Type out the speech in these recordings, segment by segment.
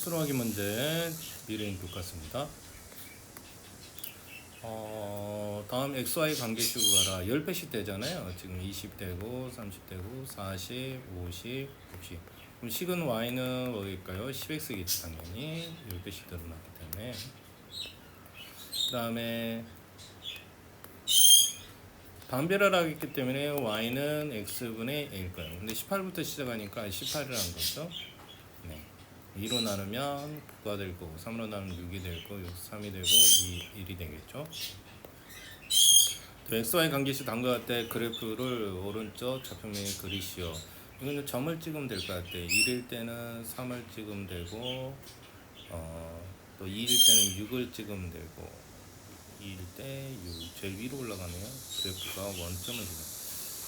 수술하기 문제 미래인 똑같습니다. 다음 XY 관계식으로 가라. 10배씩 되잖아요. 지금 20 되고 30 되고 40, 50, 60. 그럼 식은 Y는 뭐일까요? 10X겠지 당연히. 10배씩 늘어났기 때문에. 그 다음에 반비례를 하기 때문에 Y는 X분의 A일 거예요. 근데 18부터 시작하니까 18이라는 거죠. 네. 2로 나누면 9가 될 거고 3로 나누면 6이 될 거고 3이 되고 1이 되겠죠. 또 XY 관계식 담가할 때 그래프를 오른쪽 좌표면에 그리시오. 이거는 점을 찍으면 될 것 같아요. 1일 때는 3을 찍으면 되고 또 2일 때는 6을 찍으면 되고 2일 때 6, 제일 위로 올라가네요. 그래프가 원점을 지금.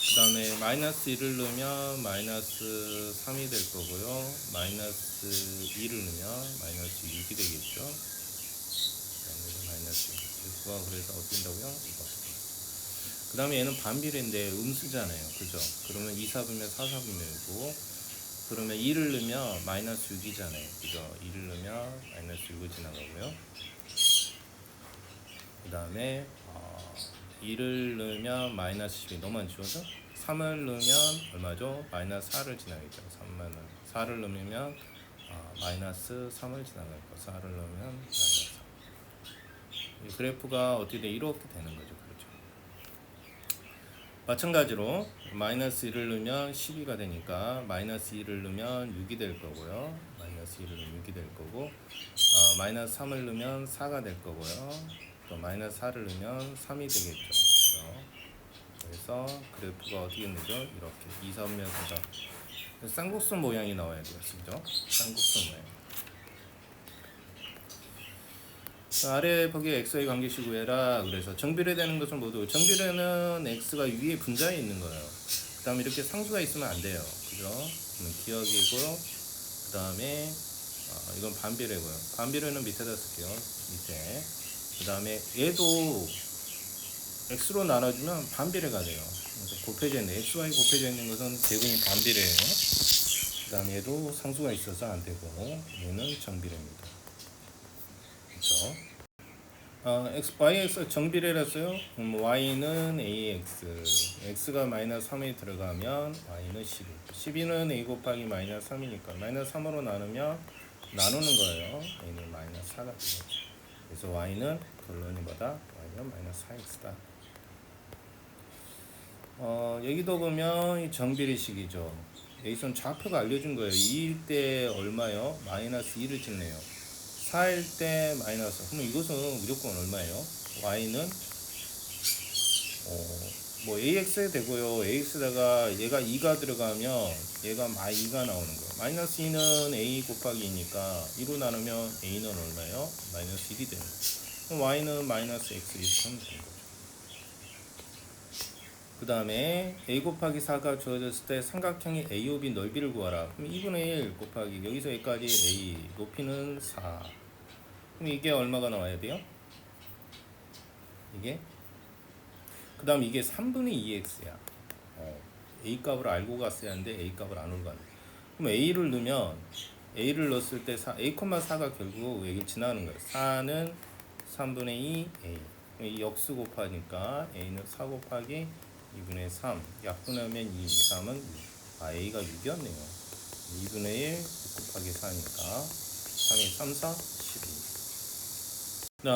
그 다음에 마이너스 1을 넣으면 마이너스 3이 될 거고요. 마이너스 2를 넣으면 마이너스 6이 되겠죠. 마이너스 6. 그래프가 그래서 어떻게 된다고요? 이거. 그 다음에 얘는 반비례인데 음수잖아요. 그죠? 그러면 2, 4분면 4, 4분면이고 그러면 2를 넣으면 마이너스 6이잖아요. 그죠? 2를 넣으면 마이너스 6을 지나가고요. 그 다음에 2를 넣으면 마이너스 10이 너무 안 지워져? 3을 넣으면 얼마죠? 마이너스 4를 지나겠죠. 3은 4를 넣으면 마이너스 3을 지나갈 거. 4를 넣으면 마이너스 3. 이 그래프가 어떻게 돼? 이렇게 되는 거죠. 그렇죠. 마찬가지로 마이너스 1을 넣으면 12가 되니까 마이너스 2를 넣으면 6이 될 거고요. 마이너스 2를 넣으면 6이 될 거고 마이너스 3을 넣으면 4가 될 거고요. 또 마이너스 4를 넣으면 3이 되겠죠. 그렇죠? 그래서 그래프가 어떻게 되죠? 이렇게 2, 3면 4가 쌍곡선 모양이 나와야 돼요. 그죠? 쌍곡선 모양. 아래 보기에 XY 관계식 구해라. 그래서 정비례되는 것은 모두 정비례는 X가 위에 분자에 있는 거예요. 그 다음에 이렇게 상수가 있으면 안 돼요. 그죠? 그러면 기억이고 그 다음에 이건 반비례고요. 반비례는 밑에다 쓸게요. 밑에. 그 다음에 얘도 X로 나눠주면 반비례가 돼요. 그래서 곱해져 있는 XY 곱해져 있는 것은 대분이 반비례예요. 그 다음에 얘도 상수가 있어서 안 되고 얘는 정비례입니다. 그렇죠? YX 정비례라서요. Y는 AX, X가 마이너스 3에 들어가면 Y는 12. 12는 A 곱하기 마이너스 3이니까 마이너스 3으로 나누면 나누는 거예요. A는 마이너스 4가 되겠죠. 그래서 Y는 결론이 뭐다? Y는 마이너스 4X다. 여기도 보면 이 정비례식이죠. 여기선 좌표가 알려준 거예요. 2일 때 얼마요? 마이너스 2를 찍네요. 4일 때 마이너스. 그러면 이것은 무조건 얼마예요? Y는 뭐 AX 되고요. AX다가 얘가 2가 들어가면 얘가 2가 나오는 거예요. 마이너스 2는 A 곱하기 2니까 2로 나누면 A는 얼마예요? 마이너스 1이 되는 거예요. 그럼 Y는 마이너스 X 이렇게 하면 되는 거죠. 그 다음에 A 곱하기 4가 주어졌을 때 삼각형의 AOB 넓이를 구하라. 그럼 2분의 1 곱하기 여기서 여기까지 A 높이는 4. 그럼 이게 얼마가 나와야 돼요? 이게 그 다음 이게 3분의 2x야. A 값을 알고 갔어야 하는데 A 값을 안 알고 갔네. 그럼 A를 넣으면 A를 넣었을 때 4, A,4가 결국 여기 지나가는 거예요. 4는 3분의 2 A. 이 역수 곱하니까 A는 4 곱하기 2분의 3. 약분하면 2, 3은 2. A가 6이었네요. 2분의 1 곱하기 4니까 3이 3, 4, 12. 그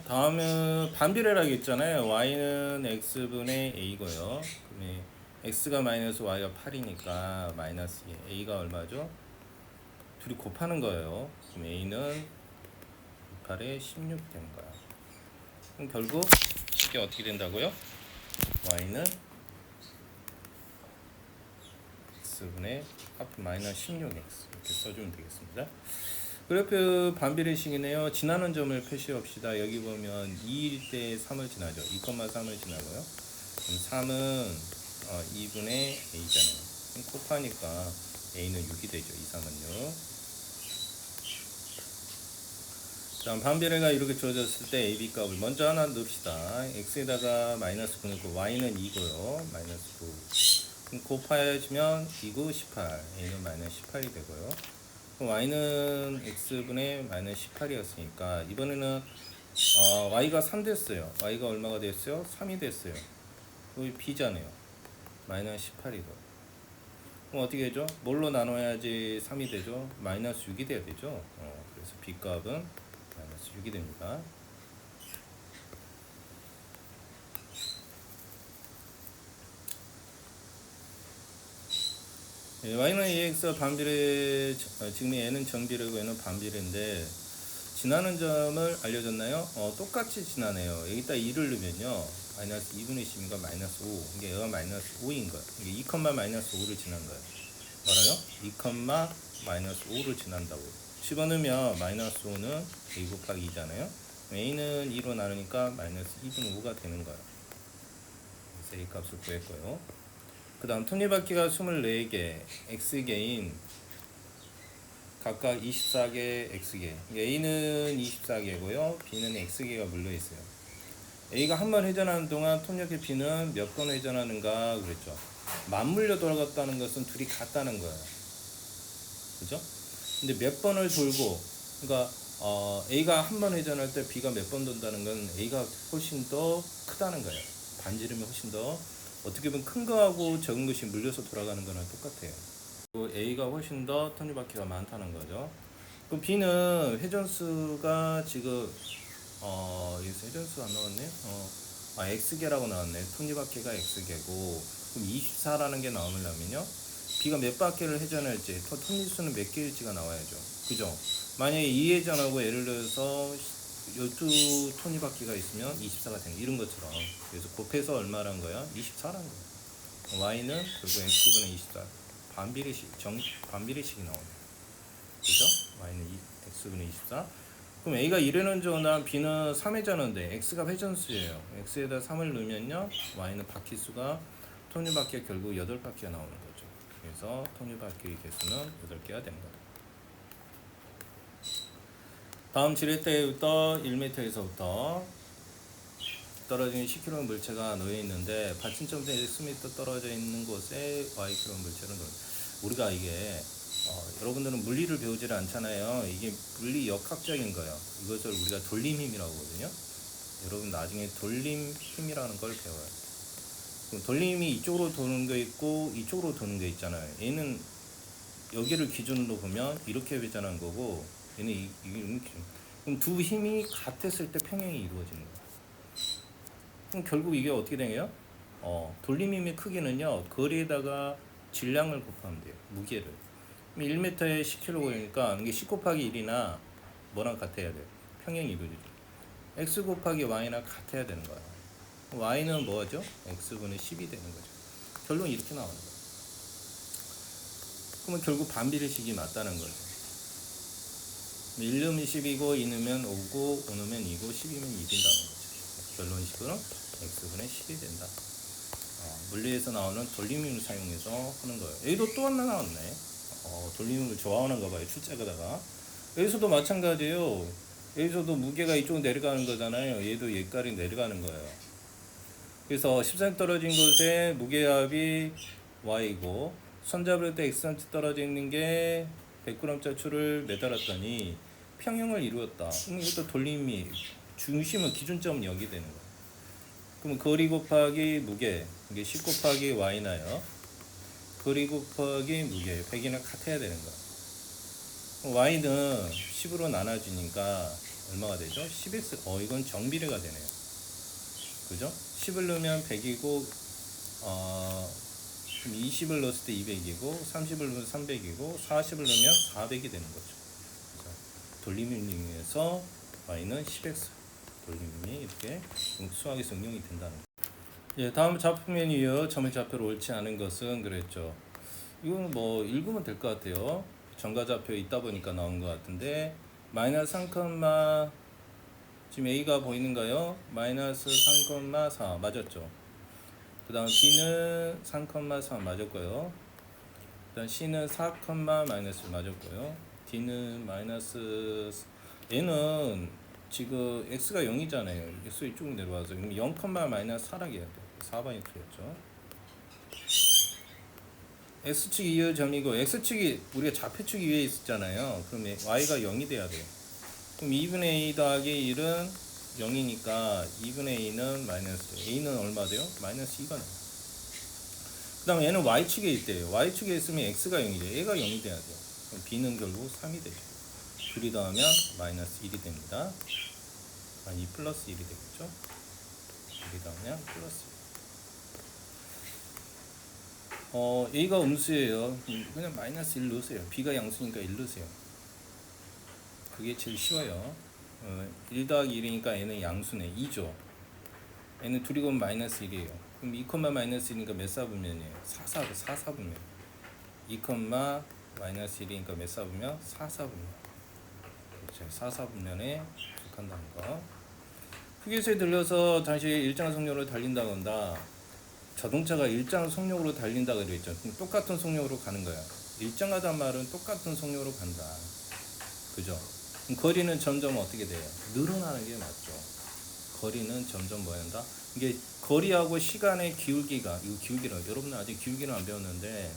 다음은 반비례라고 했잖아요. Y는 X분의 A고요. 그러면 X가 마이너스 Y가 8이니까 마이너스 A가 얼마죠? 둘이 곱하는 거예요. 그럼 A는 8에 16 되는 거야. 그럼 결국 이게 어떻게 된다고요? Y는 X분의 하프 마이너스 16X 이렇게 써주면 되겠습니다. 그래프 반비례식이네요. 지나는 점을 표시합시다. 여기 보면 2일 때 3을 지나죠. 2,3을 지나고요. 그럼 3은 2분의 A잖아요. 그럼 곱하니까 A는 6이 되죠. 2, 3은 6. 다음 반비례가 이렇게 주어졌을 때 AB 값을 먼저 하나 넣읍시다. X에다가 마이너스 9 넣고 Y는 2고요. 마이너스 9. 그럼 곱하여지면 2, 9, 18. A는 마이너스 18이 되고요. y는 x분의 마이너스 18이었으니까 이번에는 y가 3 됐어요. y가 얼마가 됐어요? 3이 됐어요. 여기 b잖아요. 마이너스 18이고. 그럼 어떻게 되죠? 뭘로 나눠야지 3이 되죠? 마이너스 6이 돼야 되죠. 그래서 b값은 마이너스 6이 됩니다. y는 ax가 반비례, 지금 얘는 정비례고 얘는 반비례인데 지나는 점을 알려줬나요? 똑같이 지나네요. 여기다 2를 넣으면요. 마이너스 2분의 10인가 마이너스 5. 이게 얘가 마이너스 5인 거예요. 이게 2, 마이너스 5를 지난 거예요. 뭐라요? 2, 마이너스 5를 지난다고요. 집어넣으면 마이너스 5는 a 곱하기 2잖아요. a는 2로 나누니까 마이너스 2분의 5가 되는 거예요. 그래서 a 값을 구했고요. 그 다음 톱니바퀴가 24개, x개인 각각 24개 x개. a는 24개고요. b는 x개가 물려있어요. a가 한 번 회전하는 동안 톱니바퀴 b는 몇 번 회전하는가 그랬죠. 맞물려 돌아갔다는 것은 둘이 같다는 거예요. 그죠? 근데 몇 번을 돌고, 그러니까 a가 한 번 회전할 때 b가 몇 번 돈다는 건 a가 훨씬 더 크다는 거예요. 반지름이 훨씬 더, 어떻게 보면 큰 거하고 적은 것이 물려서 돌아가는 거랑 똑같아요. A가 훨씬 더 톱니바퀴가 많다는 거죠. 그럼 B는 회전수가 지금 여기서 회전수가 안 나왔네. X개라고 나왔네. 톱니바퀴가 X개고, 그럼 24라는 게 나오려면요, B가 몇 바퀴를 회전할지, 톱니수는 몇 개일지가 나와야죠. 그죠? 만약에 2회전하고 예를 들어서 12 톱니바퀴가 있으면 24가 되는, 이런 것처럼. 그래서 곱해서 얼마란 거야? 24란 거야. Y는 결국 X분의 24. 반비례식이 나오네. 그죠? Y는 X분의 24. 그럼 A가 1회는 전환, B는 3회 전환인데 X가 회전수예요. X에다 3을 넣으면요, Y는 바퀴수가, 톱니바퀴가 결국 8바퀴가 나오는 거죠. 그래서 톱니바퀴 개수는 8개가 되는 거다. 다음 지렛대부터 1m에서부터 떨어진 10kg 물체가 놓여 있는데 받침점부터 10m 떨어져 있는 곳에 y kg 물체를 놓여. 우리가 이게 여러분들은 물리를 배우질 않잖아요. 이게 물리 역학적인 거예요. 이것을 우리가 돌림 힘이라고 하거든요. 여러분 나중에 돌림 힘이라는 걸 배워요. 그럼 돌림이 이쪽으로 도는 게 있고 이쪽으로 도는 게 있잖아요. 얘는 여기를 기준으로 보면 이렇게 회전한 거고, 얘는 이렇게. 그럼 두 힘이 같았을 때 평행이 이루어지는 거예요. 그럼 결국 이게 어떻게 되나요? 돌림힘의 크기는요, 거리에다가 질량을 곱하면 돼요. 무게를. 1m에 10kg니까 이게 10 곱하기 1이나 뭐랑 같아야 돼요? 평행이 이루어지죠. x 곱하기 y나 같아야 되는 거예요. y는 뭐죠? x분의 10이 되는 거죠. 결론 이렇게 나오는 거예요. 그러면 결국 반비례식이 맞다는 거죠. 1 넣으면 10이고 2 넣으면 5고 5 넣으면 2고 10이면 2 된다는 거죠. 결론식으로 x분의 10이 된다. 물리에서 나오는 돌림힘을 사용해서 하는 거예요. 여기도 또 하나 나왔네. 돌림힘을 좋아하는가 봐요. 출제가다가. 여기서도 마찬가지예요. 여기서도 무게가 이쪽으로 내려가는 거잖아요. 얘도 얘까지 내려가는 거예요. 그래서 10cm 떨어진 곳에 무게압이 y고, 손잡을 때 xcm 떨어져 있는 게 100g짜리 줄을 매달았더니 평형을 이루었다. 그럼 이것도 돌림이, 중심은 기준점은 여기 되는 거예요. 그럼 거리 곱하기 무게, 이게 10 곱하기 y나요. 거리 곱하기 무게, 100이나 같아야 되는 거야. y는 10으로 나눠지니까 얼마가 되죠? 10x, 이건 정비례가 되네요. 그죠? 10을 넣으면 100이고, 20을 넣었을 때 200이고, 30을 넣으면 300이고, 40을 넣으면 400이 되는 거죠. 돌림힘에서 y는 10x. 돌림힘이 이렇게 수학에서 응용이 된다는 거예요. 예, 다음 좌표 메뉴요. 점의 좌표로 옳지 않은 것은 그랬죠. 이건 뭐 읽으면 될 것 같아요. 정가좌표 있다 보니까 나온 것 같은데, 마이너스 3, 지금 A가 보이는가요? 마이너스 3,4 맞았죠. 그 다음 B는 3,4 맞았고요. 그 다음 C는 4, 마이너스 맞았고요. D는 마이너스, 얘는 지금 X가 0이잖아요. X 이쪽으로 내려와서 그럼 0, 마이너스 4라고 해야 돼요. 4번이 틀렸죠. x축 2의 점이고 x축이 우리가 좌표축이 위에 있었잖아요. 그럼 y가 0이 돼야 돼요. 그럼 2분의 a 더하기 1은 0이니까 2분의 a는 마이너스 a는 얼마 돼요? 마이너스 2가 나요. 그 다음에 얘는 y축에 있대요. y축에 있으면 x가 0이 돼요. 얘가 0이 돼야 돼요. 그럼 b는 결국 3이 되죠. 둘이 더하면 마이너스 1이 됩니다. 아니 플러스 1이 되겠죠. 둘이 더하면 플러스 1. a가 음수예요. 그냥 마이너스 1 넣으세요. b가 양수니까 1 넣으세요. 그게 제일 쉬워요. 1 더하기 1이니까 얘는 양수네. 2죠. 얘는 둘이 곱하면 마이너스 1이에요. 그럼 2, 마이너스 1이니까 몇 사분면이에요? 4사분면. 2, 마이너스 1이니까 몇 사분면? 4사분면. 그렇죠. 4사분면에 속한다는 거. 휴게소에 들려서 다시 일정 속력으로 달린다고 한다. 자동차가 일정 속력으로 달린다고 그랬죠. 그럼 똑같은 속력으로 가는 거야. 일정하단 말은 똑같은 속력으로 간다. 그죠? 그럼 거리는 점점 어떻게 돼요? 늘어나는 게 맞죠. 거리는 점점 뭐 한다? 이게 거리하고 시간의 기울기가, 이거 기울기라, 여러분은 아직 기울기는 안 배웠는데,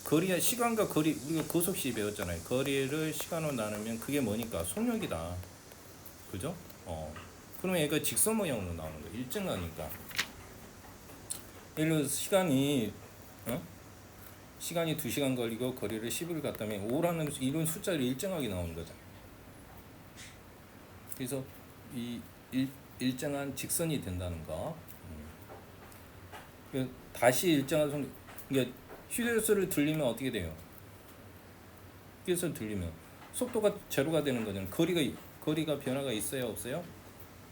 거리와 시간과 거리, 우리가 고속시 배웠잖아요. 거리를 시간으로 나누면 그게 뭐니까? 속력이다. 그죠? 그러면 얘가 직선 모양으로 나오는 거예요. 일정하니까. 예를 들어서 시간이 2시간 걸리고 거리를 10을 갔다면 5라는 이런 숫자를 일정하게 나오는 거잖아요. 그래서 이 일정한 직선이 된다는 거. 다시 일정한 속, 그러니까 휴게소를 들리면 어떻게 돼요? 휴게소를 들리면 속도가 제로가 되는 거잖아요. 거리가 변화가 있어요, 없어요?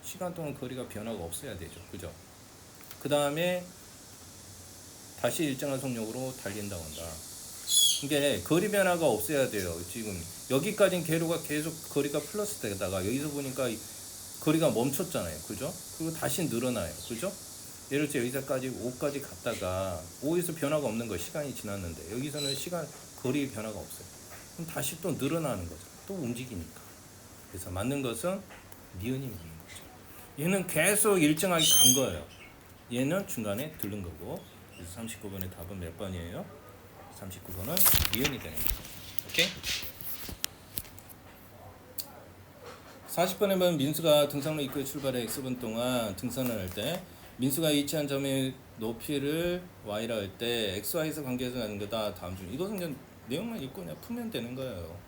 시간 동안 거리가 변화가 없어야 되죠, 그죠? 그 다음에 다시 일정한 속력으로 달린다고 한다. 이게 거리 변화가 없어야 돼요. 지금 여기까지는 계로가 계속 거리가 플러스 되다가 여기서 보니까 거리가 멈췄잖아요, 그죠? 그리고 다시 늘어나요, 그죠? 예를 들어 여기서까지 5까지 갔다가 5에서 변화가 없는 거예요. 시간이 지났는데 여기서는 거리 변화가 없어요. 그럼 다시 또 늘어나는 거죠. 또 움직이니까. 그래서 맞는 것은 니은이 맞는 거죠. 얘는 계속 일정하게 간 거예요. 얘는 중간에 들른 거고. 그래서 39번의 답은 몇 번이에요? 39번은 니은이 되는 거죠. 오케이? 40번에 보면 민수가 등산로 입구에 출발해 X분 동안 등산을 할 때 민수가 위치한 점의 높이를 Y라 할 때 XY에서 관계해서 가는 거다. 다음 중 이것은 그냥 내용만 읽고 그냥 풀면 되는 거예요.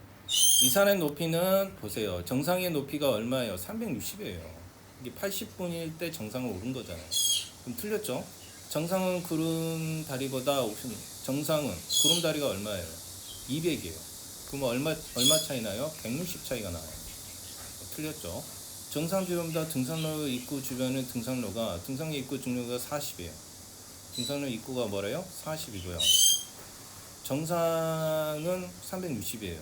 이 산의 높이는 보세요. 정상의 높이가 얼마예요? 360이에요. 이게 80분일 때 정상을 오른 거잖아요. 그럼 틀렸죠? 정상은 구름 다리보다 정상은 구름 다리가 얼마예요? 200이에요. 그럼 얼마 차이 나요? 160 차이가 나요. 틀렸죠? 정상 주변보다 등산로 입구 주변의 등산로 입구 중로가 40이에요. 등산로 입구가 뭐래요? 40이고요. 정상은 360이에요.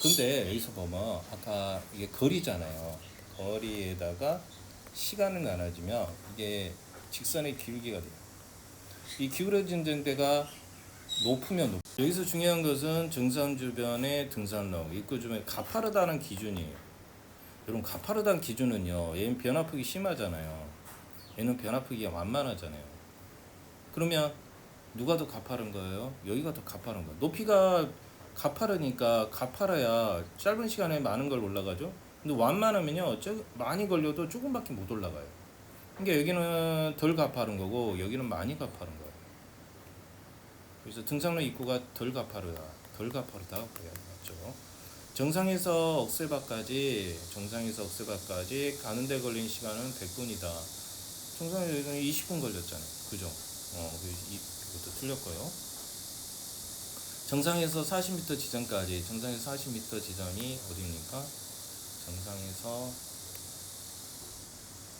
근데 여기서 보면 아까 이게 거리잖아요. 거리에다가 시간을 나눠주면 이게 직선의 기울기가 돼요. 이 기울어진 데가 높으면 여기서 중요한 것은 정상 주변의 등산로 입구 주변에 가파르다는 기준이에요. 여러분 가파르다는 기준은요. 얘는 변화폭이 심하잖아요. 얘는 변화폭이 완만하잖아요. 그러면 누가 더 가파른 거예요? 여기가 더 가파른 거예요. 높이가 가파르니까 가파라야 짧은 시간에 많은 걸 올라가죠. 근데 완만하면요. 많이 걸려도 조금밖에 못 올라가요. 그러니까 여기는 덜 가파른 거고 여기는 많이 가파른 거예요. 그래서 등산로 입구가 덜 가파르다 그래야 맞죠. 정상에서 억새바까지 가는데 걸린 시간은 100분이다. 정상에서 20분 걸렸잖아요. 그죠? 이것도 틀렸고요. 정상에서 40m 지점까지 정상에서 40m 지점이 어디입니까?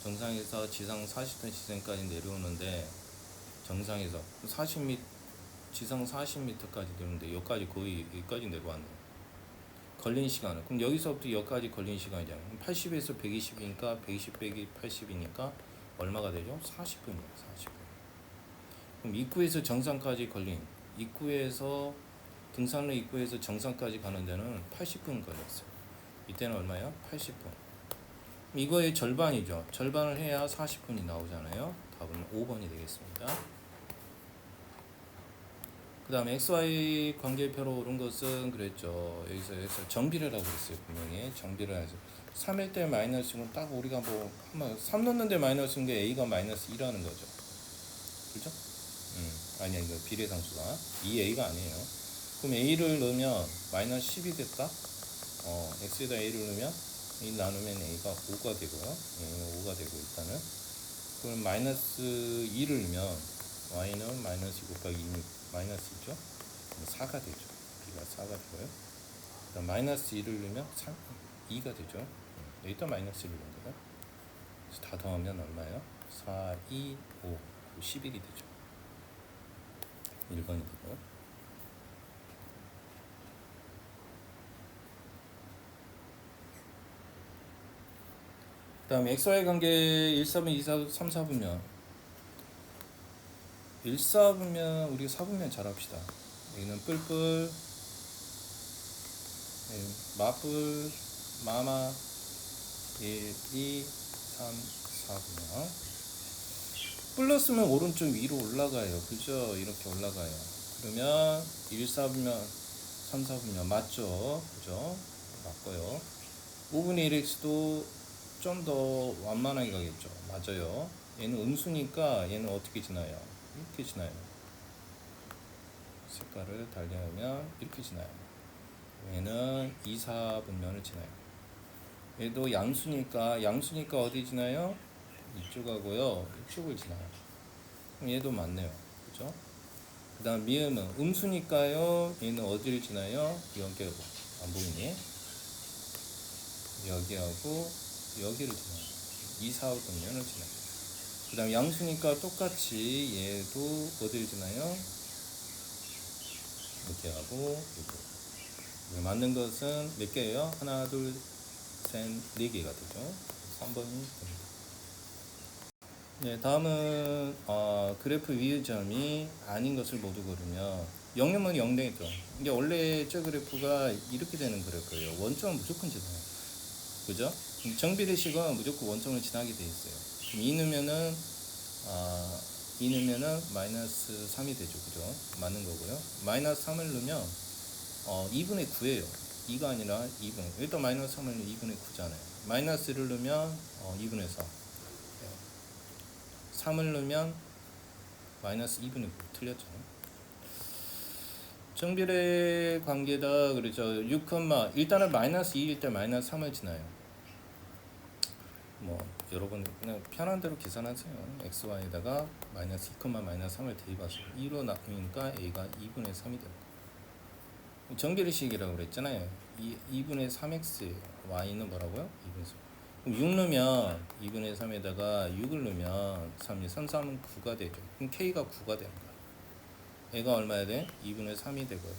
정상에서 지상 40m 지점까지 내려오는데 정상에서 40m 지상 40m까지 내려오는데 여기까지 내려왔네요. 걸린 시간은 그럼 여기서부터 여기까지 걸린 시간이잖아요. 80에서 120이니까 120 빼기 80이니까 얼마가 되죠? 40분이에요. 40분. 그럼 입구에서 정상까지 등산로 입구에서 정상까지 가는 데는 80분 걸렸어요. 이때는 얼마예요? 80분. 이거의 절반이죠. 절반을 해야 40분이 나오잖아요. 답은 5번이 되겠습니다. 그 다음에 XY 관계표로 오른 것은 그랬죠. 여기서 정비례라고 그랬어요. 분명히 정비례 해서 3일 때 마이너스는 딱 우리가 뭐 한번 3 넣는데 마이너스인 게 A가 마이너스 2라는 거죠. 그죠? 아니야, 이거 비례상수가 2A가 아니에요. 그럼 A를 넣으면 마이너스 10이 됐다. X에다 A를 넣으면 1 나누면 A가 5가 되고요. 5가 되고 일단은 그럼 마이너스 2를 넣으면 Y는 마이너스 2 곱하기 2 마이너스 2죠. 4가 되죠. B가 4가 되고요. 그다음 마이너스 2를 넣으면 3, 2가 되죠. 여기다 마이너스 1을 넣은 거예요. 그래서 다 더하면 얼마예요? 4, 2, 5, 11이 되죠. 1번이 되고. 그 다음에 XY 관계 1, 4분, 2, 4, 3, 4분면 1, 4분면 우리가 4분면 잘 합시다. 여기는 뿔뿔, 마뿔, 마마 1, 2, 3, 4분면 플러스면 오른쪽 위로 올라가요. 그죠? 이렇게 올라가요. 그러면 1, 4분면 3, 4분면 맞죠? 그죠? 맞고요. 5분의 1x도 좀 더 완만하게 가겠죠. 맞아요. 얘는 음수니까 얘는 어떻게 지나요? 이렇게 지나요. 색깔을 달리하면 이렇게 지나요. 얘는 2, 4분면을 지나요. 얘도 양수니까 어디 지나요? 이쪽하고요. 이쪽을 지나요. 그럼 얘도 맞네요. 그죠? 그 다음 미음은 음수니까요. 얘는 어디를 지나요? 여기 안 보이니? 여기하고 여기를 지나요. 2, 4분면을 지나요. 그 다음 양수니까 똑같이 얘도 어디를 지나요? 이렇게 하고 이거. 맞는 것은 몇 개예요? 하나, 둘, 셋, 4개가 되죠. 3번이 됩니다. 네, 다음은 그래프 위의 점이 아닌 것을 모두 고르면 0이면 0 되겠죠. 이게 원래 저 그래프가 이렇게 되는 그래프예요. 원점은 무조건 지나요. 그죠? 정비례식은 무조건 원점을 지나게 돼 있어요. 그럼 2 넣으면은 마이너스 3이 되죠. 그죠? 맞는 거고요. 마이너스 3을 넣으면 2분의 9예요. 2가 아니라 2분의 일단 마이너스 3을 넣으면 2분의 9잖아요. 마이너스 1을 넣으면 2분의 4. 3을 넣으면 마이너스 2분의 9 틀렸죠. 정비례 관계다 그러죠. 6, 일단은 마이너스 2일 때 마이너스 3을 지나요. 뭐 여러분 그냥 편한 대로 계산하세요. xy에다가 마이너스 2, 마이너스 3을 대입하세요. 2로 나누니까 a가 2분의 3이 됩니다. 정비례식이라고 그랬잖아요. 2분의 3x예요. y는 뭐라고요? 2분의 3. 그럼 6 넣으면 2분의 3에다가 6을 넣으면 3, 3은 9가 되죠. 그럼 k가 9가 되는 거예요. 얘가 얼마야 돼? 2분의 3이 되고요.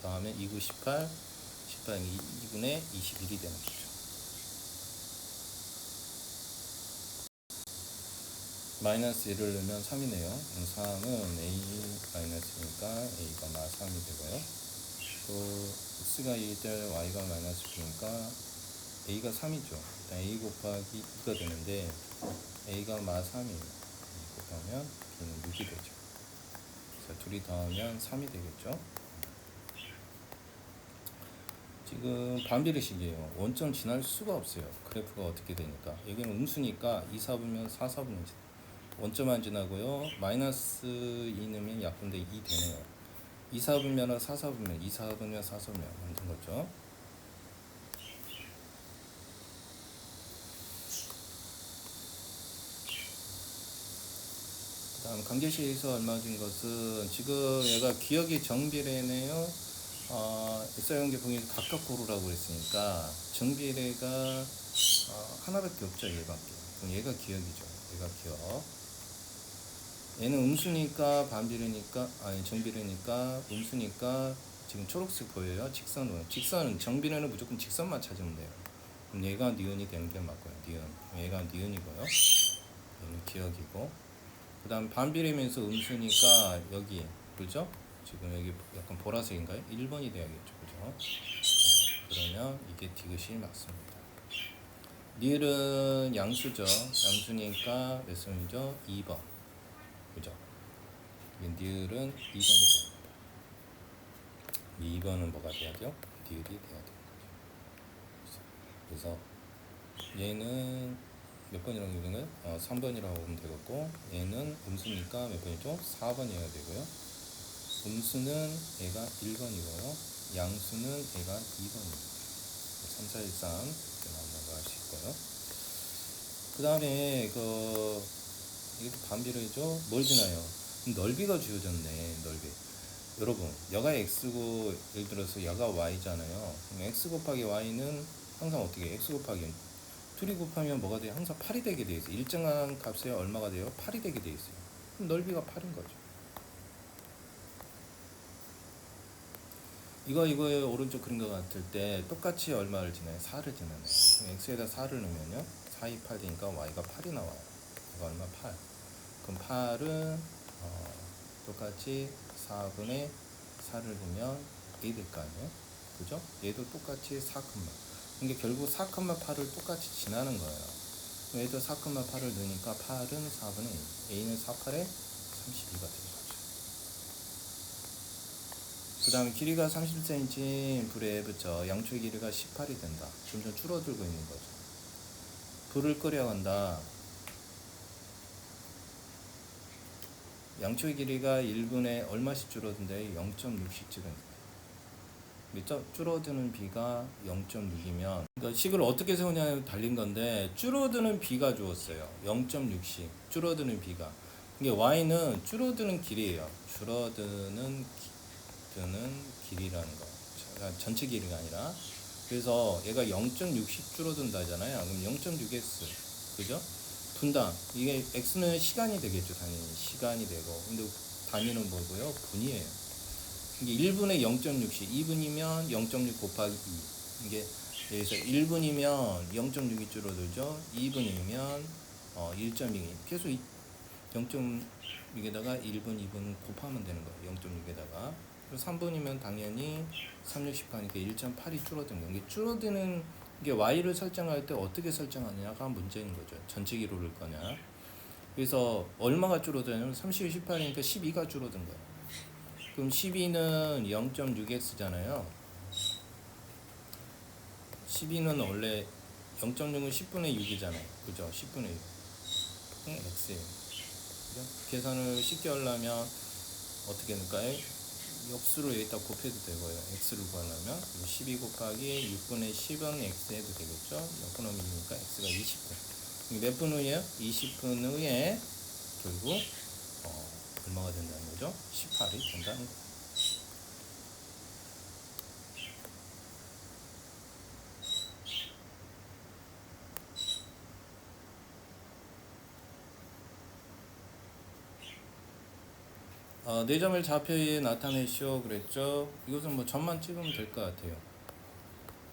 다음에 2, 9, 18, 18, 2분의 21이 되는 거죠. 마이너스 1을 넣으면 3이네요. 3은 a 마이너스니까 a가 마 3이 되고요. 또 x가 2일 때 y가 마이너스 9니까 a가 3이죠. 일단 a 곱하기 2가 되는데 a가 마 3이에요. 곱하면 b는 6이 되죠. 그래서 둘이 더하면 3이 되겠죠. 지금 반비례식이에요. 원점 지날 수가 없어요. 그래프가 어떻게 되니까. 여기는 음수니까 2, 4분면 4, 4분면 원점 안 지나고요. 마이너스 2 넣으면 약분데 2 되네요. 2, 4분면은 4, 4분면 2, 4분면 4, 4분면 만든 거죠. 그 다음 관계식에서 얼마 준 것은 지금 얘가 기억의 정비례네요. X형계 봉이 각각 고르라고 했으니까 정비례가 하나밖에 없죠. 얘밖에. 그럼 얘가 기억이죠. 얘가 기억. 얘는 음수니까 반비례니까 정비례니까 음수니까 지금 초록색 보여요. 직선은 정비례는 무조건 직선만 찾으면 돼요. 그럼 얘가 니은이 되는 게 맞고요. 니은. 얘가 니은이고요. 얘는 기억이고. 그 다음 반비례면서 음수니까 여기 그죠? 지금 여기 약간 보라색인가요? 1번이 돼야겠죠. 그죠? 그러면 이게 디귿이 맞습니다. 니을은 양수죠. 양수니까 몇 번이죠? 2번. 그죠? 니을은 2번이 됩니다. 2번은 뭐가 돼야 돼요? 디귿이 돼야 돼요. 그래서 얘는 몇 번이라고 읽는 거예요? 3번이라고 보면 되겠고, 얘는 음수니까 몇 번이죠? 4번이어야 되고요. 음수는 얘가 1번이고요. 양수는 얘가 2번입니다. 3, 4, 1, 3 이렇게 넘어가실 거예요. 그 다음에 이것도 반비례죠? 뭘 지나요? 넓이가 주어졌네. 넓이. 여러분, 여가 x고 예를 들어서 여가 y잖아요. 그럼 x 곱하기 y는 항상 어떻게 해요? x 곱하기 둘이 곱하면 뭐가 돼요? 항상 8이 되게 돼 있어요. 일정한 값에 얼마가 돼요? 8이 되게 돼 있어요. 그럼 넓이가 8인 거죠. 이거에 오른쪽 그림과 같을 때 똑같이 얼마를 지나요? 4를 지나네요. 그럼 x에다 4를 넣으면요. 4, 2, 8 되니까 y가 8이 나와요. 이거 얼마? 8. 그럼 8은 똑같이 4분의 4를 넣으면 2 될 거 아니에요? 그죠? 얘도 똑같이 4, 이게 결국 4,8을 똑같이 지나는 거예요. 얘도 4,8을 넣으니까 8은 4분의 1. a는 4, 8에 32가 되는 거죠. 그 다음에 길이가 30cm 불에 붙여 양초의 길이가 18이 된다. 점점 줄어들고 있는 거죠. 불을 끓여간다. 양초의 길이가 1분에 얼마씩 줄어든대? 0.6씩 줄어든대. 줄어드는 비가 0.6이면 그러니까 식을 어떻게 세우냐에 달린 건데 줄어드는 비가 주었어요. 0.6씩 줄어드는 비가. 이게 y는 줄어드는 길이에요. 줄어드는 길이라는 거. 전체 길이가 아니라. 그래서 얘가 0.6씩 줄어든다잖아요. 그럼 0.6x 그죠? 분당 이게 x는 시간이 되겠죠. 당연히 시간이 되고 근데 단위는 뭐고요? 분이에요. 이게 1분에 0.6씩 2분이면 0.6 곱하기 2 이게 여기서 1분이면 0.6이 줄어들죠. 2분이면 1.2 계속 0.6에다가 1분 2분 곱하면 되는 거예요. 0.6에다가 3분이면 당연히 3, 6, 18이니까 1.8이 줄어드는 거예요. 이게 줄어드는 이게 y를 설정할 때 어떻게 설정하느냐가 문제인 거죠. 전체 기로를 거냐. 그래서 얼마가 줄어드냐면 30, 18이니까 12가 줄어든 거예요. 그럼 12는 0.6x잖아요. 12는 원래 0.6은 10분의 6이잖아요. 그죠? 10분의 6. x예요. 그죠? 계산을 쉽게 하려면 어떻게 될까요? 역수로 여기다 곱해도 되고요. x를 구하려면 12 곱하기 6분의 10은 x 해도 되겠죠. 역분함이니까 x가 20분. 몇 분 후에요? 20분 후에 결국 얼마가 된다는 거죠? 18이 된다는 거예요. 네 점을 좌표에 나타내시오 그랬죠. 이것은 뭐 점만 찍으면 될 것 같아요.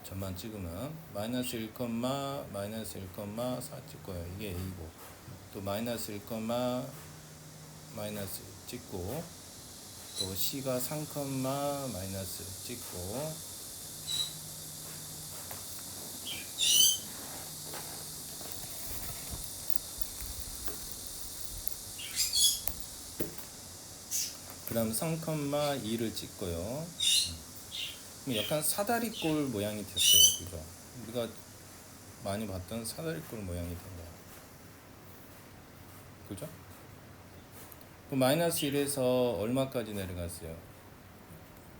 점만 찍으면 마이너스 1, 마이너스 1,4 찍고요. 이게 a고 또 마이너스 1, 마이너스 찍고 또 c가 3, 마이너스 찍고 그 다음 3,2를 찍고요. 약간 사다리꼴 모양이 됐어요. 그죠? 우리가 많이 봤던 사다리꼴 모양이 된 거예요. 그죠? 마이너스 1에서 얼마까지 내려갔어요?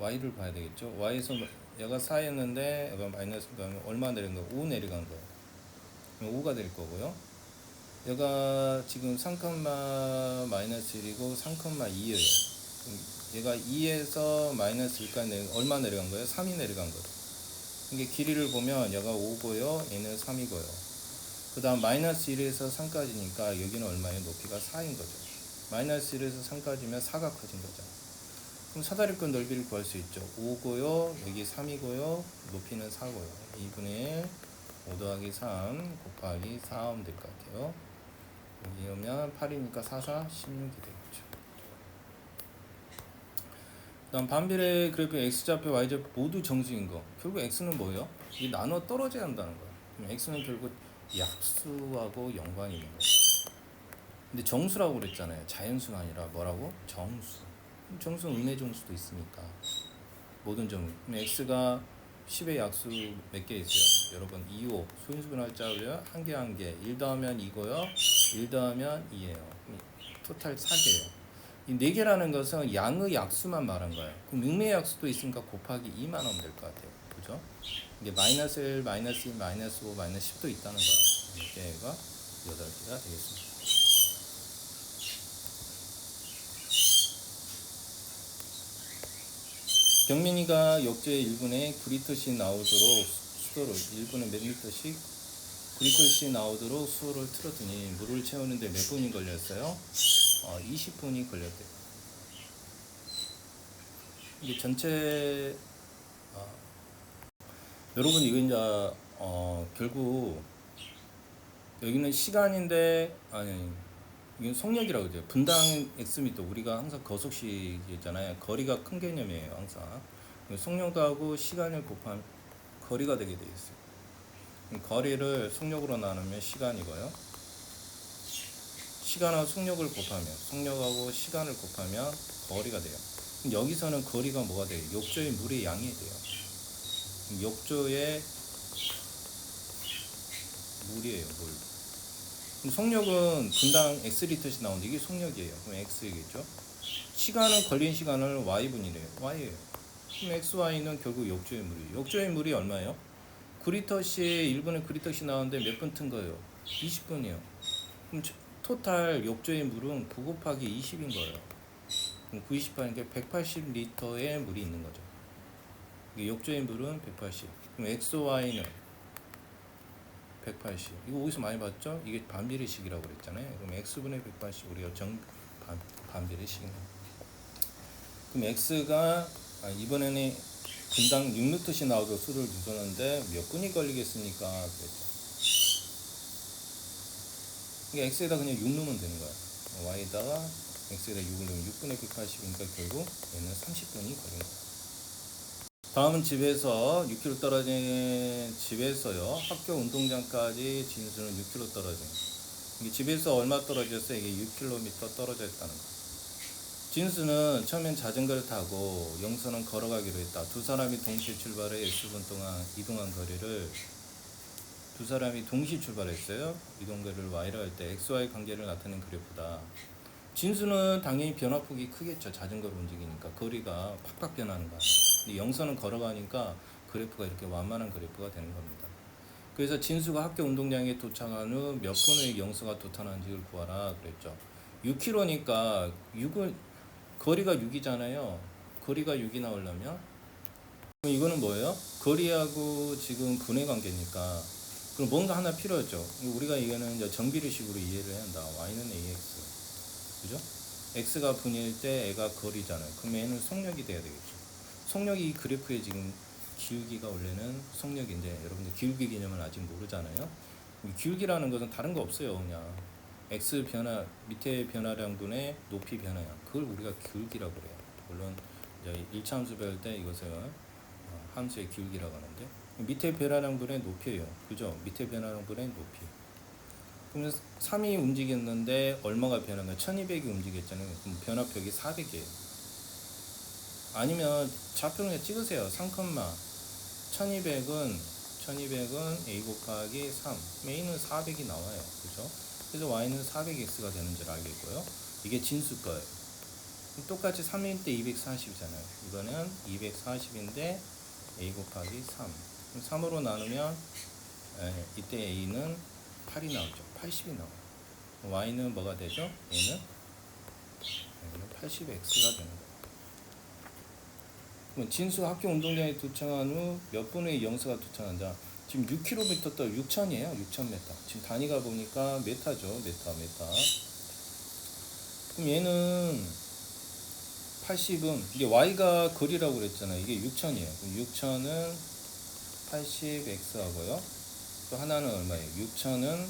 y를 봐야 되겠죠? y에서 얘가 4였는데 얘가 마이너스 얼마 내려간 거예요? 5 내려간 거예요. 그럼 5가 될 거고요. 얘가 지금 3, 마이너스 1이고 3,2예요. 얘가 2에서 마이너스 1까지 얼마 내려간 거예요? 3이 내려간 거예요. 이게 길이를 보면 얘가 5고요. 얘는 3이고요. 그 다음 마이너스 1에서 3까지니까 여기는 얼마예요? 높이가 4인 거죠. 마이너스 1에서 3까지면 4가 커진 거죠. 그럼 사다리권 넓이를 구할 수 있죠. 5고요. 여기 3이고요. 높이는 4고요. 2분의 1 5 더하기 3 곱하기 4 하면 될 것 같아요. 여기 오면 8이니까 4, 4, 16이 되겠죠. 다음 반비례 그래프 x좌표 y좌표 모두 정수인 거. 결국 x는 뭐예요? 이 나눠 떨어져야 한다는 거야. 그럼 x는 결국 약수하고 연관이 있는 거예요. 근데 정수라고 그랬잖아요. 자연수가 아니라 뭐라고? 정수. 정수는 음의 정수도 있으니까. 모든 점을. 그럼 x가 10의 약수 몇 개 있어요? 여러분 2, 5 소인수분할 자고요. 한 개 한 개. 1 더하면 2고요. 1 더하면 2예요. 토탈 4개예요. 이 4개라는 것은 양의 약수만 말한 거예요. 그럼 능매의 약수도 있으니까 곱하기 2만 하면 될 것 같아요. 그죠? 이게 마이너스 1, 마이너스 2, 마이너스 5, 마이너스 10도 있다는 거예요. 4개가 8개가 되겠습니다. 경민이가 역주의 1분에 9리터씩 나오도록 수도를 1분에 몇 리터씩 9리터씩 나오도록 수도를 틀었더니 물을 채우는데 몇 분이 걸렸어요? 20분이 걸렸대요. 이게 전체 여러분 이거 이제 결국 여기는 시간인데 아니 이건 속력이라고 그러죠. 분당 x미터 우리가 항상 거속식이잖아요. 거리가 큰 개념이에요. 항상 속력하고 시간을 곱하면 거리가 되게 돼 있어요. 거리를 속력으로 나누면 시간이고요. 시간하고 속력을 곱하면 속력하고 시간을 곱하면 거리가 돼요. 그럼 여기서는 거리가 뭐가 돼요? 욕조의 물의 양이 돼요. 욕조의 물이에요. 물. 그럼 속력은 분당 x리터씩 나오는데 이게 속력이에요. 그럼 x이겠죠. 시간은 걸린 시간을 y분이래요. y예요. 그럼 xy는 결국 욕조의 물이에요. 욕조의 물이 얼마예요? 9리터씩 1분에 9리터씩 나오는데 몇 분 튼 거예요? 20분이요. 그럼 토탈 욕조의 물은 9 곱하기 20인 거예요. 그럼 90하니까 180리터의 물이 있는 거죠. 욕조의 물은 180. 그럼 XY는 180. 이거 어디서 많이 봤죠? 이게 반비례식이라고 그랬잖아요. 그럼 X분의 180 우리가 반비례식입니다. 그럼 X가 이번에는 분당 6리터씩 나오도록 수를 주셨는데 몇 분이 걸리겠습니까? 그랬죠. 그러니까 X에다 그냥 6 넣으면 되는 거야. Y에다가 X에다 6을 넣으면 6분의 180이니까 결국 얘는 30분이 걸린 거야. 다음은 집에서 6km 떨어진 집에서요. 학교 운동장까지 진수는 6km 떨어진. 이게 집에서 얼마 떨어졌어요? 이게 6km 떨어져 있다는 거. 진수는 처음엔 자전거를 타고 영서는 걸어가기로 했다. 두 사람이 동시에 출발해 X분 동안 이동한 거리를 두 사람이 동시에 출발했어요. 이동 거리를 Y라 할 때 XY 관계를 나타낸 그래프다. 진수는 당연히 변화폭이 크겠죠. 자전거로 움직이니까 거리가 팍팍 변하는 거야. 근데 영서는 걸어가니까 그래프가 이렇게 완만한 그래프가 되는 겁니다. 그래서 진수가 학교 운동장에 도착한 후 몇 분 후에 영서가 도착하는지를 구하라 그랬죠. 6km니까 6은 거리가 6이잖아요. 거리가 6이 나오려면 그럼 이거는 뭐예요? 거리하고 지금 분의 관계니까 그럼 뭔가 하나 필요하죠. 우리가 이거는 이제 정비례식으로 이해를 해야 한다. y는 ax 그죠? x가 분일 때 애가 거리잖아요. 그럼 얘는 속력이 돼야 되겠죠. 속력이 이 그래프의 지금 기울기가 원래는 속력인데 여러분들 기울기 개념을 아직 모르잖아요. 기울기라는 것은 다른 거 없어요. 그냥 x 변화 밑에 변화량분의 높이 변화량 그걸 우리가 기울기라고 그래요. 물론 이제 1차 함수 배울 때 이것을 함수의 기울기라고 하는데 밑에 변화량분의 높이예요. 그죠? 밑에 변화량분의 높이. 그러면 3이 움직였는데 얼마가 변한 거야? 1200이 움직였잖아요. 그럼 변화폭이 400이에요. 아니면 좌표를 찍으세요. 3, 1200은 a 곱하기 3 a는 400이 나와요. 그죠? 그래서 y는 400x가 되는 줄 알겠고요. 이게 진수 거예요. 똑같이 3일 때 240이잖아요. 이거는 240인데 a 곱하기 3 3으로 나누면 이때 a는 8이 나오죠. 80이 나와요. y는 뭐가 되죠? 얘는 80x가 되는 거예요. 그럼 진수 학교 운동장에 도착한 후 몇 분의 영서가 도착한다. 지금 6km 떠 6,000이에요. 6,000m. 지금 단위가 보니까 메타죠. 메타. 그럼 얘는 80은 이게 y가 거리라고 그랬잖아요. 이게 6,000이에요. 그럼 6,000은 80x 하고요. 또 하나는 얼마예요? 6,000은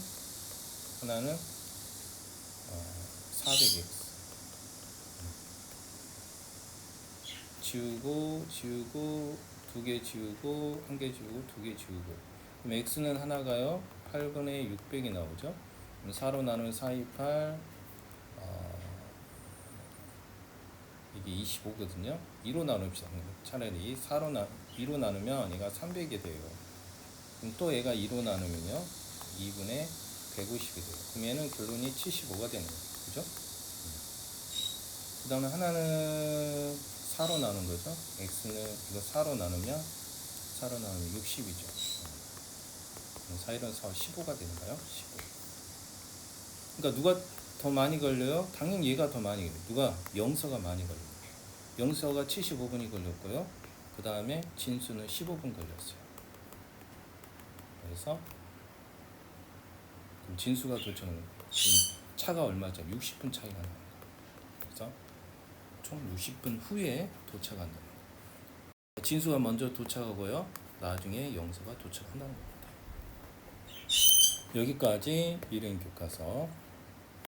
하나는 400x. 지우고 두 개 지우고 한 개 지우고 두 개 지우고 그럼 x는 하나가요 8분의 600이 나오죠. 그럼 4로 나누면 428 이게 25거든요. 2로 나눕시다. 차라리 2로 나누면 얘가 300이 돼요. 그럼 또 얘가 2로 나누면요 2분의 150이 돼요. 그럼 얘는 결론이 75가 되는 거예요. 그죠? 그 다음에 하나는 4로 나눈 거죠. x는 이거 4로 나누면 60이죠. 4, 1은 4, 15가 되는가요? 15. 그러니까 누가 더 많이 걸려요? 당연히 얘가 더 많이 걸려요. 누가? 영서가 많이 걸려요. 영서가 75분이 걸렸고요. 그 다음에 진수는 15분 걸렸어요. 그래서 그럼 진수가 도착하는 차가 얼마죠? 60분 차이가 나는 거예요. 그래서 총 60분 후에 도착한다는 거예요. 진수가 먼저 도착하고요. 나중에 영서가 도착한다는 겁니다. 여기까지 미래인 교과서